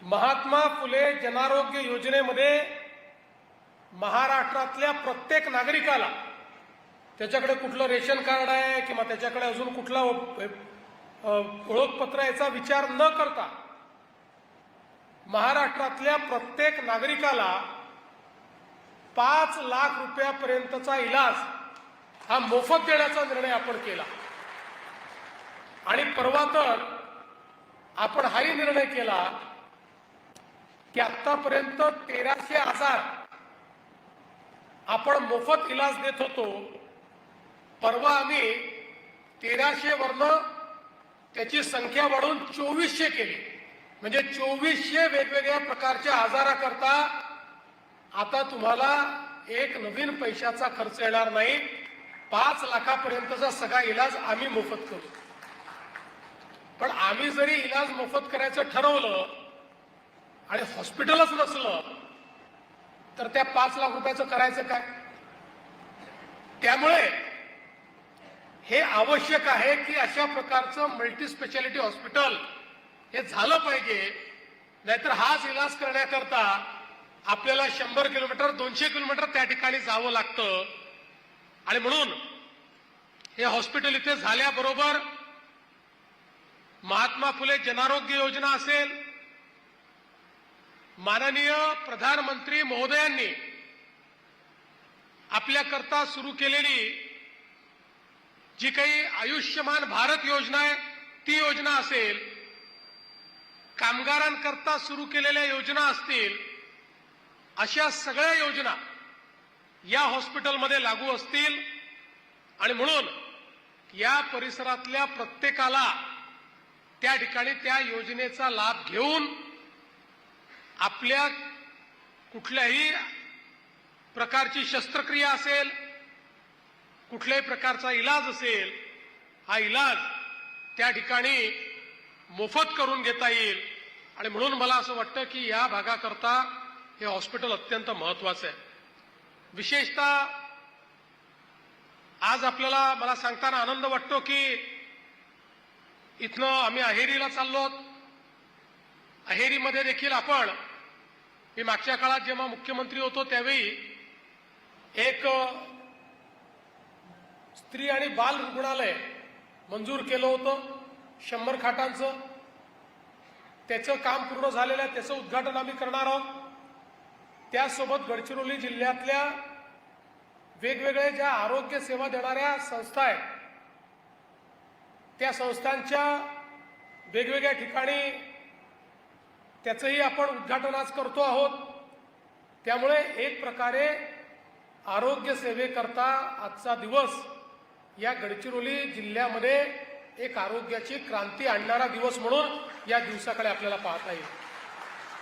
महात्मा फुले जनारोग्य योजनेमध्ये महाराष्ट्रातल्या प्रत्येक नागरिकाला त्याच्याकडे कुठलं रेशन कार्ड आहे किंवा त्याच्याकडे अजून कुठला ओळखपत्र याचा विचार न करता महाराष्ट्रातल्या प्रत्येक नागरिकाला 5 लाख रुपयापर्यंतचा इलाज हा मोफत देण्याचा निर्णय आपण केला। आणि परवा तर आपण हाही निर्णय केला की आतापर्यंत 1300,000 आपण मोफत इलाज देत होतो। परवा आम्ही 1300 वरनं त्याची संख्या वाढवून 2400 केली, म्हणजे 2400 वेगवेगळ्या प्रकारच्या आजाराकरता आता तुम्हाला एक नवीन पैशाचा खर्च येणार नाही। 5 लाखापर्यंतचा सगळा इलाज आम्ही मोफत करू। पण आम्ही जरी इलाज मोफत करायचं ठरवलं आणि हॉस्पिटलच नसलं तर त्या 5 लाख रुपयाचं करायचं काय? त्यामुळे हे आवश्यक आहे की अशा प्रकारचं मल्टी स्पेशालिटी हॉस्पिटल हे झालं पाहिजे। नाहीतर हाच इलाज करण्याकरता आपल्याला 100 किलोमीटर 200 किलोमीटर त्या ठिकाणी जावं लागतं। आणि म्हणून हे हॉस्पिटल इथे झाल्याबरोबर महात्मा फुले जनारोग्य योजना असेल, माननीय प्रधानमंत्री महोदयांनी आपल्याकरता सुरू केलेली जी काही आयुष्यमान भारत योजना आहे ती योजना असेल, कामगारांकरता सुरू केलेल्या योजना असतील, अशा सगळ्या योजना या हॉस्पिटलमध्ये लागू असतील। आणि म्हणून या परिसरातल्या प्रत्येकाला त्या ठिकाणी त्या योजनेचा लाभ घेऊन आपल्या कुठल्याही प्रकारची शस्त्रक्रिया असेल, कुठल्याही प्रकारचा इलाज असेल, हा इलाज त्या ठिकाणी मोफत करून घेता येईल। आणि म्हणून मला असं वाटतं की या भागाकरता हे हॉस्पिटल अत्यंत महत्वाचं आहे। विशेषतः आज आपल्याला मला सांगताना आनंद वाटतो की इथनं आम्ही अहेरीला चाललो। अहेरीमध्ये देखील मी मागच्या काळात जेव्हा मुख्यमंत्री होतो त्यावेळी एक स्त्री आणि बाल रुग्णालय मंजूर केलं होतं 100 खाटांचं। त्याचं काम पूर्ण झालेलं आहे, त्याचं उद्घाटन आम्ही करणार आहोत। त्यासोबत गडचिरोली जिल्ह्यातल्या वेगवेगळ्या ज्या आरोग्य सेवा देणाऱ्या संस्था आहेत त्या संस्थांच्या वेगवेगळ्या ठिकाणी त्याचंही आपण उद्घाटन आज करतो आहोत। त्यामुळे एक प्रकारे आरोग्य सेवेकरता आजचा दिवस या गडचिरोली जिल्ह्यामध्ये एक आरोग्याची क्रांती आणणारा दिवस म्हणून या दिवसाकडे आपल्याला पाहता येईल।